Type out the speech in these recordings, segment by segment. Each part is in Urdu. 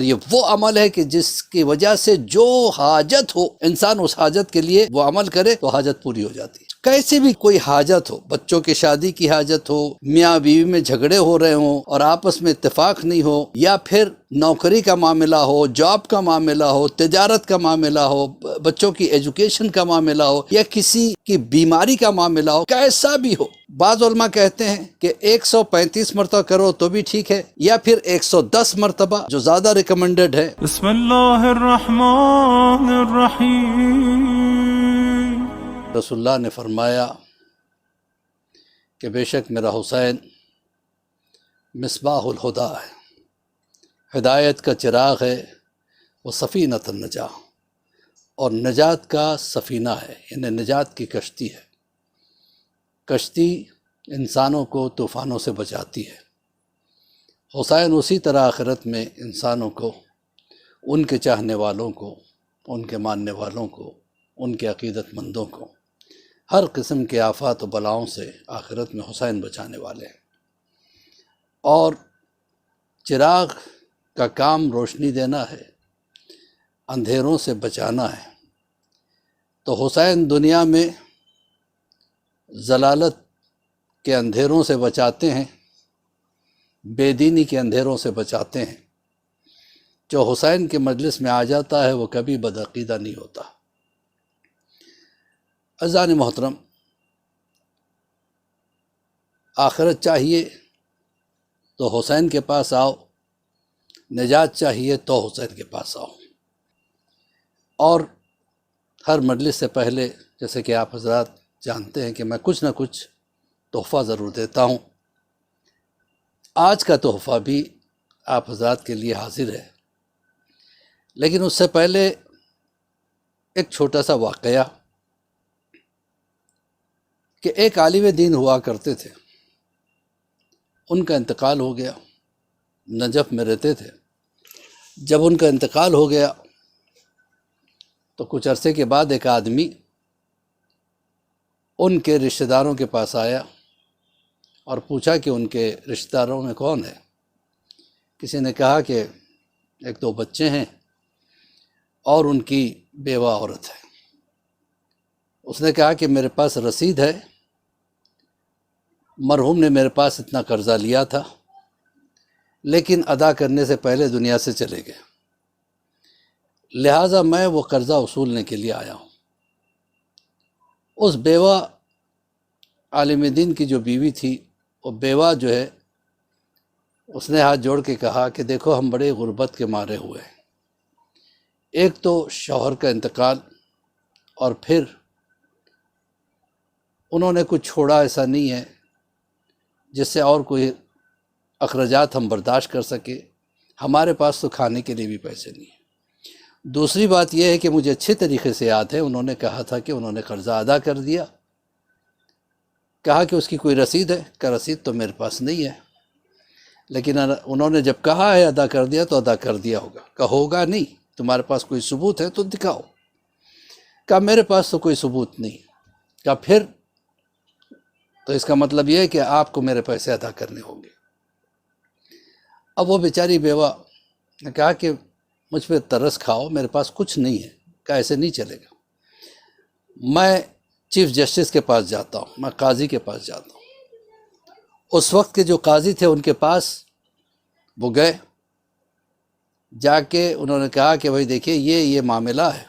یہ وہ عمل ہے کہ جس کی وجہ سے جو حاجت ہو انسان اس حاجت کے لیے وہ عمل کرے تو حاجت پوری ہو جاتی ہے۔ کیسی بھی کوئی حاجت ہو، بچوں کی شادی کی حاجت ہو، میاں بیوی میں جھگڑے ہو رہے ہوں اور آپس میں اتفاق نہیں ہو، یا پھر نوکری کا معاملہ ہو، جاب کا معاملہ ہو، تجارت کا معاملہ ہو، بچوں کی ایجوکیشن کا معاملہ ہو، یا کسی کی بیماری کا معاملہ ہو، کیسا بھی ہو، بعض علماء کہتے ہیں کہ 135 مرتبہ کرو تو بھی ٹھیک ہے، یا پھر 110 مرتبہ جو زیادہ ریکمنڈڈ ہے۔ بسم اللہ الرحمن الرحیم۔ رسول اللہ نے فرمایا کہ بے شک میرا حسین مصباح الہدا ہے، ہدایت کا چراغ ہے، وہ سفینۃ النجاہ، اور نجات کا سفینہ ہے، یعنی نجات کی کشتی ہے۔ کشتی انسانوں کو طوفانوں سے بچاتی ہے۔ حسین اسی طرح آخرت میں انسانوں کو، ان کے چاہنے والوں کو، ان کے ماننے والوں کو، ان کے عقیدت مندوں کو ہر قسم کے آفات و بلاؤں سے آخرت میں حسین بچانے والے ہیں۔ اور چراغ کا کام روشنی دینا ہے، اندھیروں سے بچانا ہے۔ تو حسین دنیا میں ضلالت کے اندھیروں سے بچاتے ہیں، بے دینی کے اندھیروں سے بچاتے ہیں۔ جو حسین کے مجلس میں آ جاتا ہے وہ کبھی بدعقیدہ نہیں ہوتا۔ عزیزان محترم، آخرت چاہیے تو حسین کے پاس آؤ، نجات چاہیے تو حسین کے پاس آؤ۔ اور ہر مجلس سے پہلے جیسے کہ آپ حضرات جانتے ہیں کہ میں کچھ نہ کچھ تحفہ ضرور دیتا ہوں۔ آج کا تحفہ بھی آپ حضرات کے لیے حاضر ہے، لیکن اس سے پہلے ایک چھوٹا سا واقعہ کہ ایک عالم دین ہوا کرتے تھے، ان کا انتقال ہو گیا، نجف میں رہتے تھے۔ جب ان کا انتقال ہو گیا تو کچھ عرصے کے بعد ایک آدمی ان کے رشتہ داروں کے پاس آیا اور پوچھا کہ ان کے رشتہ داروں میں کون ہے۔ کسی نے کہا کہ ایک دو بچے ہیں اور ان کی بیوہ عورت ہے۔ اس نے کہا کہ میرے پاس رسید ہے، مرحوم نے میرے پاس اتنا قرضہ لیا تھا لیکن ادا کرنے سے پہلے دنیا سے چلے گئے، لہٰذا میں وہ قرضہ وصولنے کے لیے آیا ہوں۔ اس بیوہ عالم دین کی جو بیوی تھی، وہ بیوہ جو ہے، اس نے ہاتھ جوڑ کے کہا کہ دیکھو ہم بڑے غربت کے مارے ہوئے ہیں، ایک تو شوہر کا انتقال، اور پھر انہوں نے کچھ چھوڑا ایسا نہیں ہے جس سے اور کوئی اخراجات ہم برداشت کر سکے، ہمارے پاس تو کھانے کے لیے بھی پیسے نہیں ہیں۔ دوسری بات یہ ہے کہ مجھے اچھے طریقے سے یاد ہے انہوں نے کہا تھا کہ انہوں نے قرضہ ادا کر دیا۔ کہا کہ اس کی کوئی رسید ہے؟ کہ رسید تو میرے پاس نہیں ہے، لیکن انہوں نے جب کہا ہے ادا کر دیا تو ادا کر دیا ہوگا۔ کہ ہوگا نہیں، تمہارے پاس کوئی ثبوت ہے تو دکھاؤ۔ کہا میرے پاس تو کوئی ثبوت نہیں۔ کہا پھر تو اس کا مطلب یہ ہے کہ آپ کو میرے پیسے ادا کرنے ہوں گے۔ اب وہ بیچاری بیوہ نے کہا کہ مجھ پہ ترس کھاؤ، میرے پاس کچھ نہیں ہے۔ کہا ایسے نہیں چلے گا، میں چیف جسٹس کے پاس جاتا ہوں، میں قاضی کے پاس جاتا ہوں۔ اس وقت کے جو قاضی تھے ان کے پاس وہ گئے، جا کے انہوں نے کہا کہ بھائی دیکھیے یہ معاملہ ہے۔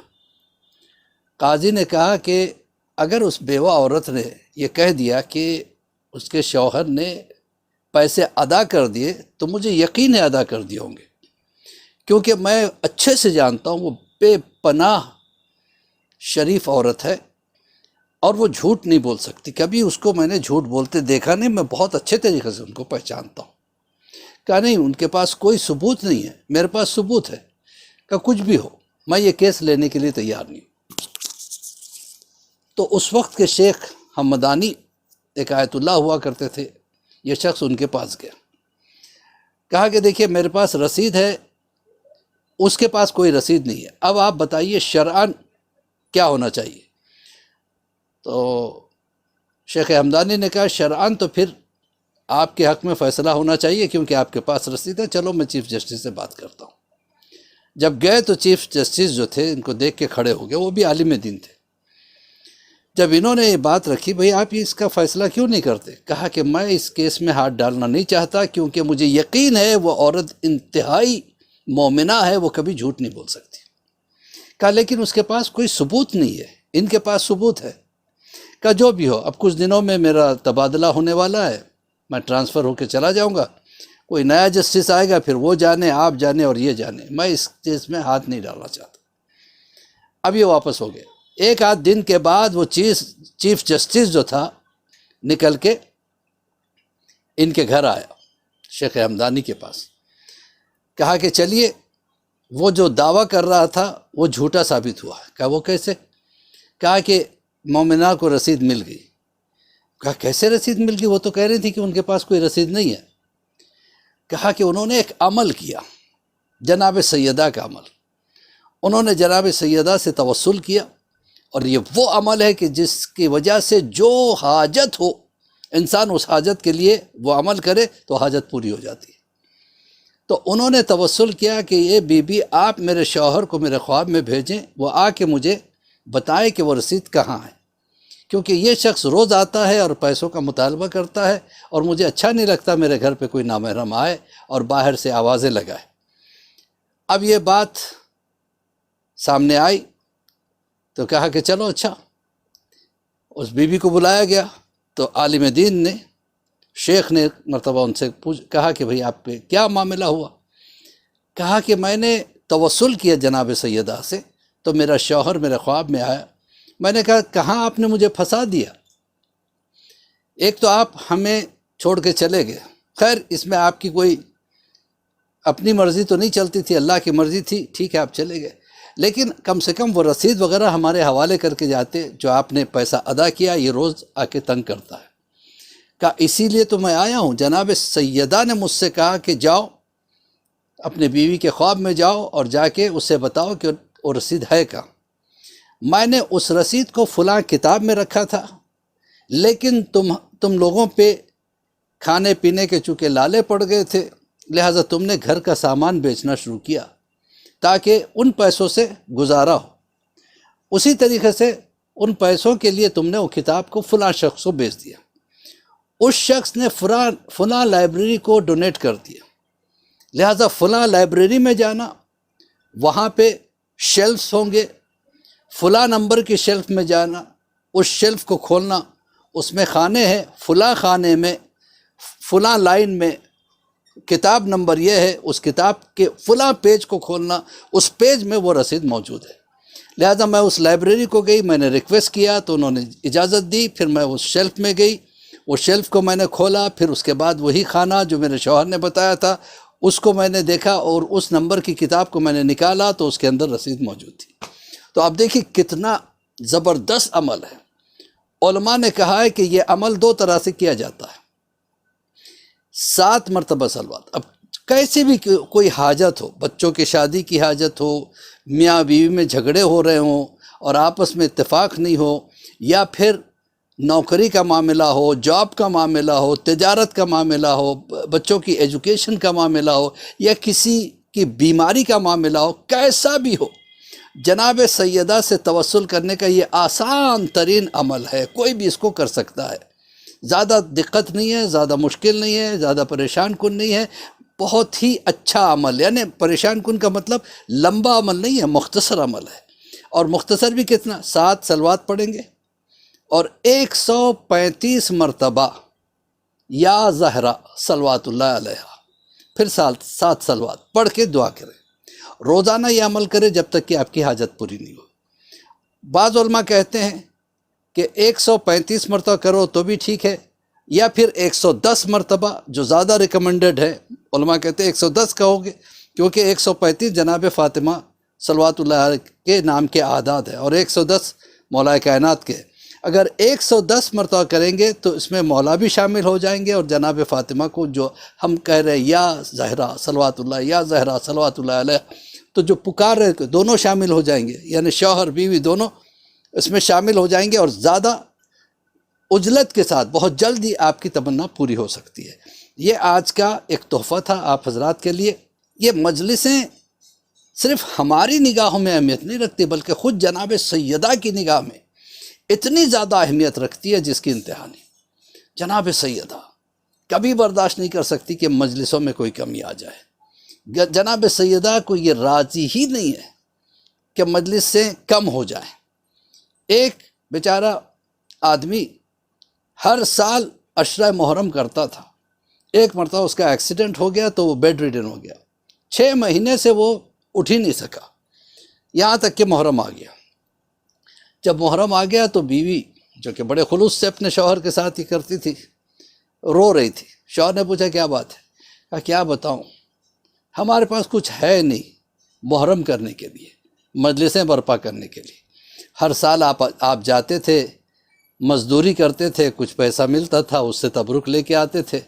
قاضی نے کہا کہ اگر اس بیوہ عورت نے یہ کہہ دیا کہ اس کے شوہر نے پیسے ادا کر دیے تو مجھے یقین ہے ادا کر دیے ہوں گے، کیونکہ میں اچھے سے جانتا ہوں وہ بے پناہ شریف عورت ہے اور وہ جھوٹ نہیں بول سکتی، کبھی اس کو میں نے جھوٹ بولتے دیکھا نہیں، میں بہت اچھے طریقے سے ان کو پہچانتا ہوں۔ کہا نہیں، ان کے پاس کوئی ثبوت نہیں ہے، میرے پاس ثبوت ہے۔ کہ کچھ بھی ہو میں یہ کیس لینے کے لیے تیار نہیں ہوں۔ تو اس وقت کے شیخ حمدانی ایک آیت اللہ ہوا کرتے تھے، یہ شخص ان کے پاس گیا، کہا کہ دیکھیے میرے پاس رسید ہے، اس کے پاس کوئی رسید نہیں ہے، اب آپ بتائیے شرعاً کیا ہونا چاہیے؟ تو شیخ حمدانی نے کہا شرعاً تو پھر آپ کے حق میں فیصلہ ہونا چاہیے کیونکہ آپ کے پاس رسید ہے، چلو میں چیف جسٹس سے بات کرتا ہوں۔ جب گئے تو چیف جسٹس جو تھے ان کو دیکھ کے کھڑے ہو گئے، وہ بھی عالم دین تھے۔ جب انہوں نے یہ بات رکھی، بھئی آپ اس کا فیصلہ کیوں نہیں کرتے؟ کہا کہ میں اس کیس میں ہاتھ ڈالنا نہیں چاہتا، کیونکہ مجھے یقین ہے وہ عورت انتہائی مومنہ ہے، وہ کبھی جھوٹ نہیں بول سکتی۔ کہا لیکن اس کے پاس کوئی ثبوت نہیں ہے، ان کے پاس ثبوت ہے۔ کہا جو بھی ہو، اب کچھ دنوں میں میرا تبادلہ ہونے والا ہے، میں ٹرانسفر ہو کے چلا جاؤں گا، کوئی نیا جسٹس آئے گا، پھر وہ جانے، آپ جانے اور یہ جانے، میں اس چیز میں ہاتھ نہیں ڈالنا چاہتا۔ اب یہ واپس ہو گئے۔ ایک آدھ دن کے بعد وہ چیف جسٹس جو تھا نکل کے ان کے گھر آیا، شیخ ہمدانی کے پاس۔ کہا کہ چلیے، وہ جو دعویٰ کر رہا تھا وہ جھوٹا ثابت ہوا ہے۔ کہا وہ کیسے؟ کہا کہ مومنہ کو رسید مل گئی۔ کہا کیسے رسید مل گئی؟ وہ تو کہہ رہی تھی کہ ان کے پاس کوئی رسید نہیں ہے۔ کہا کہ انہوں نے ایک عمل کیا، جناب سیدہ کا عمل۔ انہوں نے جناب سیدہ سے توسل کیا، اور یہ وہ عمل ہے کہ جس کی وجہ سے جو حاجت ہو، انسان اس حاجت کے لیے وہ عمل کرے تو حاجت پوری ہو جاتی ہے۔ تو انہوں نے توسل کیا کہ یہ بی بی آپ میرے شوہر کو میرے خواب میں بھیجیں، وہ آ کے مجھے بتائے کہ وہ رسید کہاں ہے، کیونکہ یہ شخص روز آتا ہے اور پیسوں کا مطالبہ کرتا ہے، اور مجھے اچھا نہیں لگتا میرے گھر پہ کوئی نامحرم آئے اور باہر سے آوازیں لگائے۔ اب یہ بات سامنے آئی تو کہا کہ چلو اچھا، اس بی بی کو بلایا گیا تو عالم دین نے، شیخ نے مرتبہ ان سے کہا کہ بھئی آپ پہ کیا معاملہ ہوا؟ کہا کہ میں نے توسل کیا جناب سیدہ سے، تو میرا شوہر میرے خواب میں آیا۔ میں نے کہا کہاں آپ نے مجھے پھنسا دیا؟ ایک تو آپ ہمیں چھوڑ کے چلے گئے، خیر اس میں آپ کی کوئی اپنی مرضی تو نہیں چلتی تھی، اللہ کی مرضی تھی، ٹھیک ہے آپ چلے گئے، لیکن کم سے کم وہ رسید وغیرہ ہمارے حوالے کر کے جاتے، جو آپ نے پیسہ ادا کیا، یہ روز آ کے تنگ کرتا ہے۔ کہا اسی لیے تو میں آیا ہوں، جناب سیدہ نے مجھ سے کہا کہ جاؤ اپنے بیوی کے خواب میں جاؤ اور جا کے اسے بتاؤ کہ وہ رسید ہے کہاں۔ میں نے اس رسید کو فلاں کتاب میں رکھا تھا، لیکن تم لوگوں پہ کھانے پینے کے چونکہ لالے پڑ گئے تھے، لہٰذا تم نے گھر کا سامان بیچنا شروع کیا تاکہ ان پیسوں سے گزارا ہو۔ اسی طریقے سے ان پیسوں کے لیے تم نے وہ کتاب کو فلاں شخص کو بیچ دیا، اس شخص نے فلاں لائبریری کو ڈونیٹ کر دیا، لہٰذا فلاں لائبریری میں جانا، وہاں پہ شیلفز ہوں گے، فلاں نمبر کی شیلف میں جانا، اس شیلف کو کھولنا، اس میں خانے ہیں، فلاں خانے میں فلاں لائن میں کتاب نمبر یہ ہے، اس کتاب کے فلاں پیج کو کھولنا، اس پیج میں وہ رسید موجود ہے۔ لہذا میں اس لائبریری کو گئی، میں نے ریکویسٹ کیا تو انہوں نے اجازت دی، پھر میں اس شیلف میں گئی، وہ شیلف کو میں نے کھولا، پھر اس کے بعد وہی خانہ جو میرے شوہر نے بتایا تھا اس کو میں نے دیکھا، اور اس نمبر کی کتاب کو میں نے نکالا تو اس کے اندر رسید موجود تھی۔ تو آپ دیکھیے کتنا زبردست عمل ہے۔ علماء نے کہا ہے کہ یہ عمل 2 طرح سے کیا جاتا ہے، 7 مرتبہ صلوات۔ اب کیسے بھی کوئی حاجت ہو، بچوں کی شادی کی حاجت ہو، میاں بیوی میں جھگڑے ہو رہے ہوں اور آپس میں اتفاق نہیں ہو، یا پھر نوکری کا معاملہ ہو، جاب کا معاملہ ہو، تجارت کا معاملہ ہو، بچوں کی ایجوکیشن کا معاملہ ہو، یا کسی کی بیماری کا معاملہ ہو، کیسا بھی ہو، جناب سیدہ سے توسل کرنے کا یہ آسان ترین عمل ہے، کوئی بھی اس کو کر سکتا ہے، زیادہ دقت نہیں ہے، زیادہ مشکل نہیں ہے، زیادہ پریشان کن نہیں ہے، بہت ہی اچھا عمل، یعنی پریشان کن کا مطلب لمبا عمل نہیں ہے، مختصر عمل ہے، اور مختصر بھی کتنا، 7 صلوات پڑھیں گے اور 135 مرتبہ یا زہرا صلوات اللہ علیہ، پھر 7 صلوات پڑھ کے دعا کریں، روزانہ یہ عمل کرے جب تک کہ آپ کی حاجت پوری نہیں ہو۔ بعض علماء کہتے ہیں کہ 135 مرتبہ کرو تو بھی ٹھیک ہے، یا پھر 110 مرتبہ جو زیادہ ریکمنڈڈ ہے، علماء کہتے ہیں 110 کہو گے، کیونکہ 135 جناب فاطمہ صلوات اللہ علیہ کے نام کے اعداد ہے، اور 110 مولا کائنات کے۔ اگر 110 مرتبہ کریں گے تو اس میں مولا بھی شامل ہو جائیں گے، اور جناب فاطمہ کو جو ہم کہہ رہے ہیں یا زہرا صلوات اللہ، یا زہرا صلوات اللہ علیہ، تو جو پکار رہے دونوں شامل ہو جائیں گے، یعنی شوہر بیوی دونوں اس میں شامل ہو جائیں گے، اور زیادہ عجلت کے ساتھ بہت جلدی آپ کی تمنا پوری ہو سکتی ہے۔ یہ آج کا ایک تحفہ تھا آپ حضرات کے لیے۔ یہ مجلسیں صرف ہماری نگاہوں میں اہمیت نہیں رکھتی بلکہ خود جناب سیدہ کی نگاہ میں اتنی زیادہ اہمیت رکھتی ہے جس کی انتہا نہیں۔ جناب سیدہ کبھی برداشت نہیں کر سکتی کہ مجلسوں میں کوئی کمی آ جائے۔ جناب سیدہ کو یہ راضی ہی نہیں ہے کہ مجلس سے کم ہو جائے۔ ایک بیچارہ آدمی ہر سال عشرہ محرم کرتا تھا، ایک مرتبہ اس کا ایکسیڈنٹ ہو گیا تو وہ بیڈ ریڈن ہو گیا، 6 مہینے سے وہ اٹھ ہی نہیں سکا، یہاں تک کہ محرم آ گیا۔ جب محرم آ گیا تو بیوی جو کہ بڑے خلوص سے اپنے شوہر کے ساتھ ہی کرتی تھی رو رہی تھی۔ شوہر نے پوچھا کیا بات ہے؟ کہا کیا بتاؤں، ہمارے پاس کچھ ہے نہیں محرم کرنے کے لیے، مجلسیں برپا کرنے کے لیے۔ ہر سال آپ جاتے تھے، مزدوری کرتے تھے، کچھ پیسہ ملتا تھا، اس سے تبرک لے کے آتے تھے،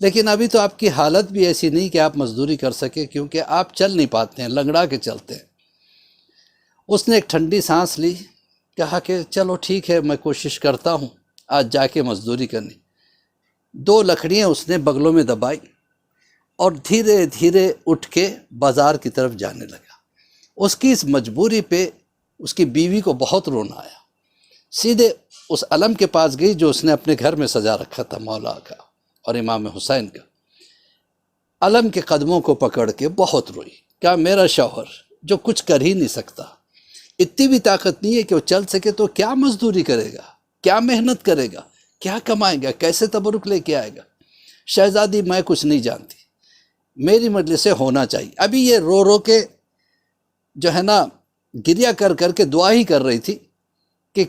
لیکن ابھی تو آپ کی حالت بھی ایسی نہیں کہ آپ مزدوری کر سکے، کیونکہ آپ چل نہیں پاتے ہیں، لنگڑا کے چلتے ہیں۔ اس نے ایک ٹھنڈی سانس لی، کہا کہ چلو ٹھیک ہے، میں کوشش کرتا ہوں آج جا کے مزدوری کرنی۔ 2 لکڑیاں اس نے بغلوں میں دبائی اور دھیرے دھیرے اٹھ کے بازار کی طرف جانے لگا۔ اس کی اس مجبوری پہ اس کی بیوی کو بہت رونا آیا، سیدھے اس علم کے پاس گئی جو اس نے اپنے گھر میں سجا رکھا تھا، مولا کا اور امام حسین کا۔ علم کے قدموں کو پکڑ کے بہت روئی، کہا میرا شوہر جو کچھ کر ہی نہیں سکتا، اتنی بھی طاقت نہیں ہے کہ وہ چل سکے، تو کیا مزدوری کرے گا، کیا محنت کرے گا، کیا کمائے گا، کیسے تبرک لے کے آئے گا؟ شہزادی میں کچھ نہیں جانتی، میری مجلس سے ہونا چاہیے۔ ابھی یہ رو رو کے جو ہے نا گریہ کر کر کے دعا ہی کر رہی تھی کہ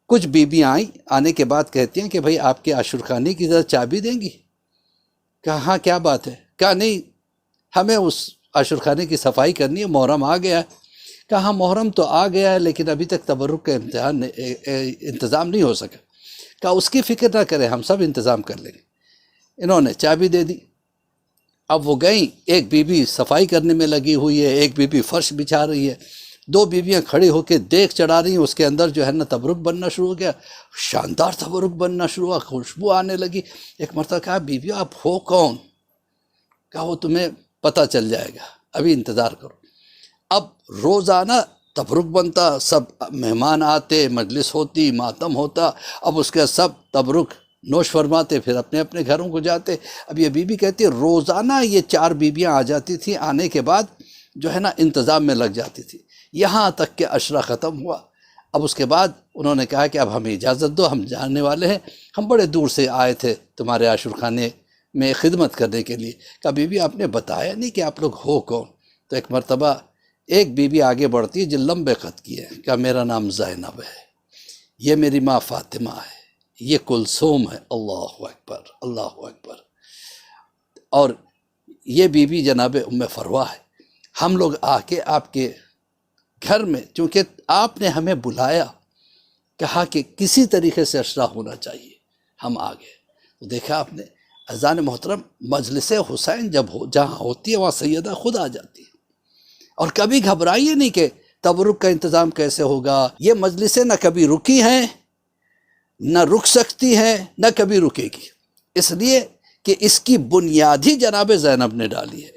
کچھ بیویاں آئیں، آنے کے بعد کہتی ہیں کہ بھائی آپ کے عاشورخانے کی ذرا چابی دیں گی؟ کہا ہاں کیا بات ہے؟ کہا نہیں، ہمیں اس عاشورخانے کی صفائی کرنی ہے، محرم آ گیا ہے۔ کہا ہاں محرم تو آ گیا ہے لیکن ابھی تک تبرک کا انتظام نہیں ہو سکا۔ کہا اس کی فکر نہ کریں، ہم سب انتظام کر لیں گے۔ انہوں نے چابی دے دی۔ اب وہ گئیں، ایک بیوی صفائی کرنے میں لگی ہوئی ہے، ایک بیوی فرش بچھا رہی ہے، 2 بیویاں کھڑی ہو کے دیکھ چڑھا رہی ہیں، اس کے اندر جو ہے نا تبرک بننا شروع ہو گیا، شاندار تبرک بننا شروع ہوا، خوشبو آنے لگی۔ ایک مرتبہ کہا بیوی آپ ہو کون؟ کہا وہ تمہیں پتہ چل جائے گا، ابھی انتظار کرو۔ اب روزانہ تبرک بنتا، سب مہمان آتے، مجلس ہوتی، ماتم ہوتا، اب اس کے سب تبرک نوش فرماتے، پھر اپنے اپنے گھروں کو جاتے۔ اب یہ بیوی کہتی ہے روزانہ یہ 4 بیویاں آ جاتی تھیں، آنے کے بعد جو ہے نا انتظام میں لگ جاتی تھی، یہاں تک کہ عشرہ ختم ہوا۔ اب اس کے بعد انہوں نے کہا کہ اب ہمیں اجازت دو، ہم جانے والے ہیں، ہم بڑے دور سے آئے تھے تمہارے عاشورخانے میں خدمت کرنے کے لیے۔ کہا بیوی آپ نے بتایا نہیں کہ آپ لوگ ہو کون؟ تو ایک مرتبہ ایک بیوی آگے بڑھتی ہے جو لمبے قد کی ہے، کہا میرا نام زینب ہے، یہ میری ماں فاطمہ ہے، یہ کلثوم ہے۔ اللہ اکبر، اللہ اکبر۔ اور یہ بیوی جناب ام فروا ہے۔ ہم لوگ آ کے آپ کے گھر میں، چونکہ آپ نے ہمیں بلایا، کہا کہ کسی طریقے سے عشرہ ہونا چاہیے، ہم آ گئے۔ تو دیکھا آپ نے عزیزان محترم، مجلس حسین جب جہاں ہوتی ہے وہاں سیدہ خود آ جاتی ہے، اور کبھی گھبرائیے نہیں کہ تبرک کا انتظام کیسے ہوگا۔ یہ مجلسیں نہ کبھی رکی ہیں، نہ رک سکتی ہیں، نہ کبھی رکے گی، اس لیے کہ اس کی بنیاد ہی جناب زینب نے ڈالی ہے۔